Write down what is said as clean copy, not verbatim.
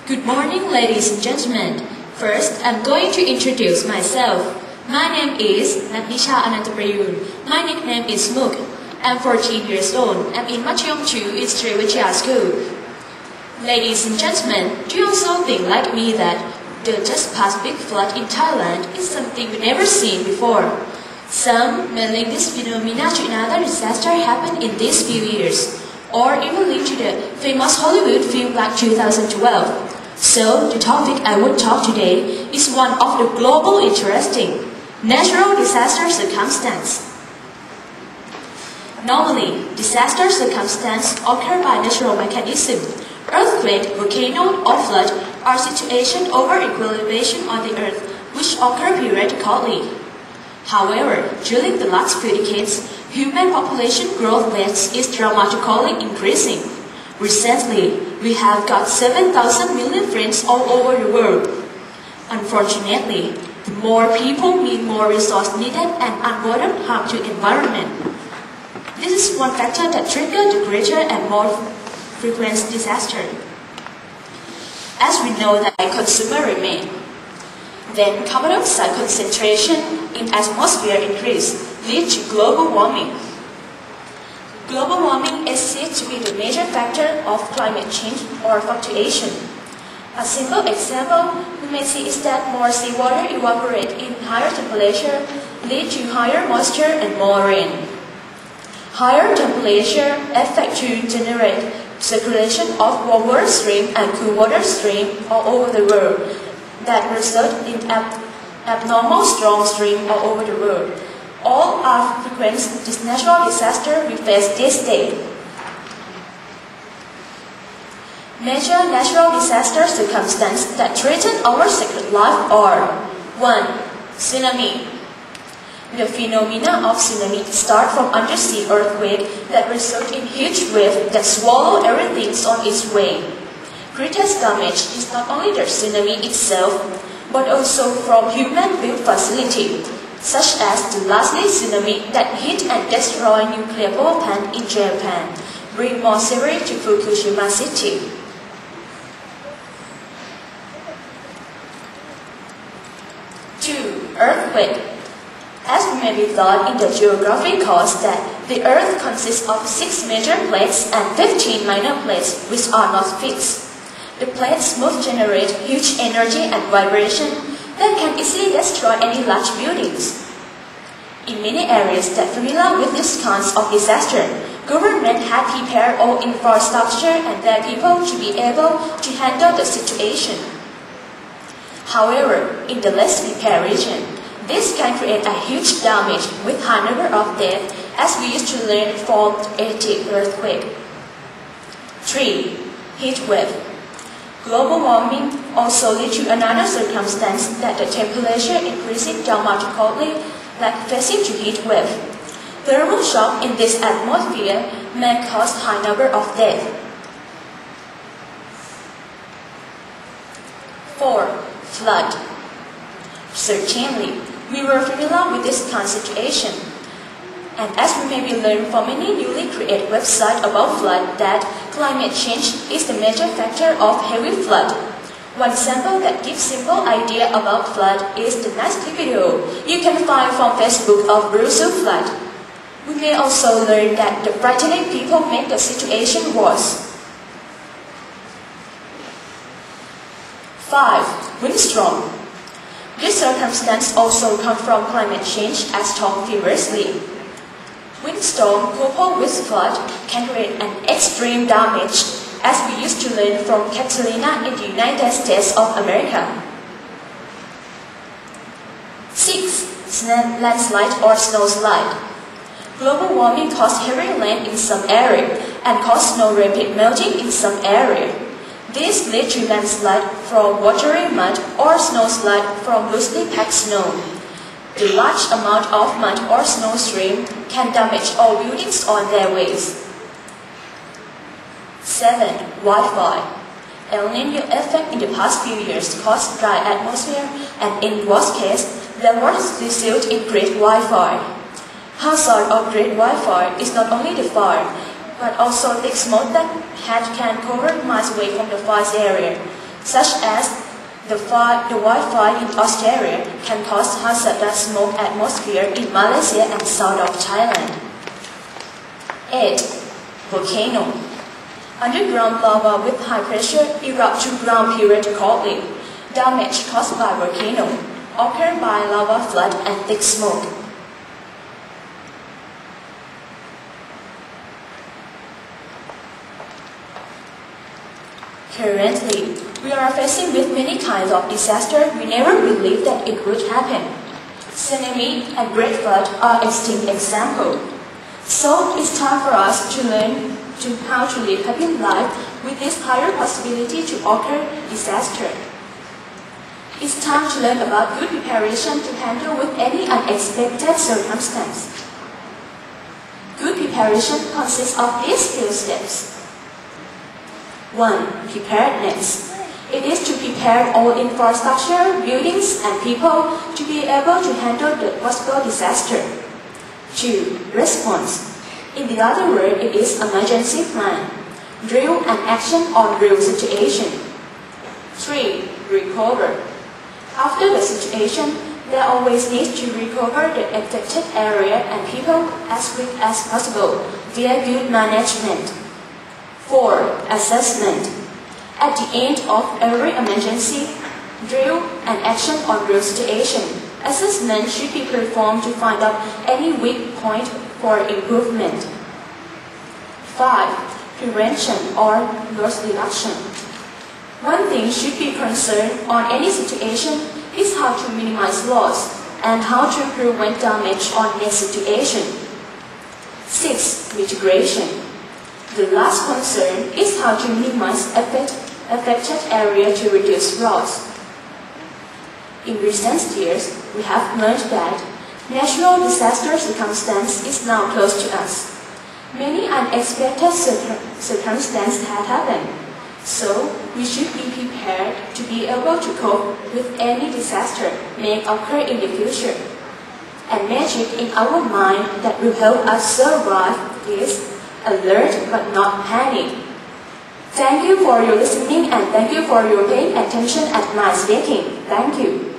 Good morning, ladies and gentlemen. First, I'm going to introduce myself. My name is Natnicha A. My nickname is Mook. I'm 14 years old. I'm in Madhyam 2 in Present Natnicha A school. Ladies and gentlemen, do you also think like me that the just past big flood in Thailand is something we've never seen before? Some may link this phenomenon to another disaster happened in these few years, or even link to the famous Hollywood film like 2012. So, the topic I would talk today is one of the global interesting natural disaster circumstance. Normally, disaster circumstances occur by natural mechanism. Earthquake, volcano, or flood are situations over equilibration on the earth which occur periodically. However, during the last few decades, human population growth rate is dramatically increasing. Recently, we have got 7,000 million friends all over the world. Unfortunately, the more people mean more resource needed and unavoidable harm to environment. This is one factor that triggers the greater and more frequent disaster. As we know that consumer remain, then carbon dioxide concentration in atmosphere increase lead to global warming. Global warming is said to be the major factor of climate change or fluctuation. A simple example we may see is that more seawater evaporates in higher temperature lead to higher moisture and more rain. Higher temperature affect to generate circulation of warm water stream and cool water stream all over the world that result in abnormal strong stream all over the world. All are frequent natural disasters we face this day. Major natural disaster circumstances that threaten our sacred life are 1. Tsunami. The phenomena of tsunami start from undersea earthquake that result in huge waves that swallow everything on its way. Greatest damage is not only the tsunami itself, but also from human-built facilities, such as the last tsunami that hit and destroyed nuclear power plant in Japan, bring more severity to Fukushima city. 2. Earthquake. As we may be taught in the geography course that the Earth consists of 6 major plates and 15 minor plates which are not fixed. The plates move generate huge energy and vibration that can easily destroy any large buildings. In many areas that familiar with these kinds of disaster, government have prepared all infrastructure and their people to be able to handle the situation. However, in the less prepared region, this can create a huge damage with high number of deaths, as we used to learn from Arctic earthquake. 3. Heat wave. Global warming also leads to another circumstance that the temperature increasing dramatically, like facing to heat wave. Thermal shock in this atmosphere may cause high number of deaths. 4. Flood. Certainly, we were familiar with this kind of situation. And as we may be learned from many newly created websites about flood that climate change is the major factor of heavy flood. One sample that gives simple idea about flood is the nice video you can find from Facebook of Brazil flood. We may also learn that the frightening people make the situation worse. 5. Windstorm. This circumstance also comes from climate change as talked previously. Windstorm coupled with flood can create an extreme damage, as we used to learn from Catalina in the United States of America. 6. Landslide or snowslide. Global warming causes heavy rain in some area and causes snow rapid melting in some area. This leads to landslide from watery mud or snowslide from loosely packed snow. The large amount of mud or snow stream can damage all buildings on their ways. 7. Wildfire. El Niño effect in the past few years caused dry atmosphere, and in worst case, there was result in great wildfire. Hazard of great wildfire is not only the fire, but also thick smoke that can cover miles away from the fire area. such as the wildfire in Australia can cause hazardous smoke atmosphere in Malaysia and south of Thailand. 8. Volcano. Underground lava with high pressure erupt to ground periodically. Damage caused by volcano occur by lava flood and thick smoke. Currently, we are facing with many kinds of disaster we never believed that it would happen. Tsunami and great flood are extreme examples. So it's time for us to learn how to live happy life with this higher possibility to occur disaster. It's time to learn about good preparation to handle with any unexpected circumstance. Good preparation consists of these few steps. 1. Preparedness. It is to prepare all infrastructure, buildings, and people to be able to handle the possible disaster. 2. Response. In the other word, it is emergency plan. Drill and action on real situation. 3. Recover. After the situation, there always needs to recover the affected area and people as quick as possible via good management. 4. Assessment. At the end of every emergency, drill and action on real situation, assessment should be performed to find out any weak point for improvement. 5. Prevention or loss reduction. One thing should be concerned on any situation is how to minimize loss and how to prevent damage on next situation. 6. Mitigation. The last concern is how to minimize affected area to reduce loss. In recent years, we have learned that natural disaster circumstance is now close to us. Many unexpected circumstances have happened, so we should be prepared to be able to cope with any disaster may occur in the future. And magic in our mind that will help us survive is alert but not panic. Thank you for your listening and thank you for your paying attention at my speaking. Thank you.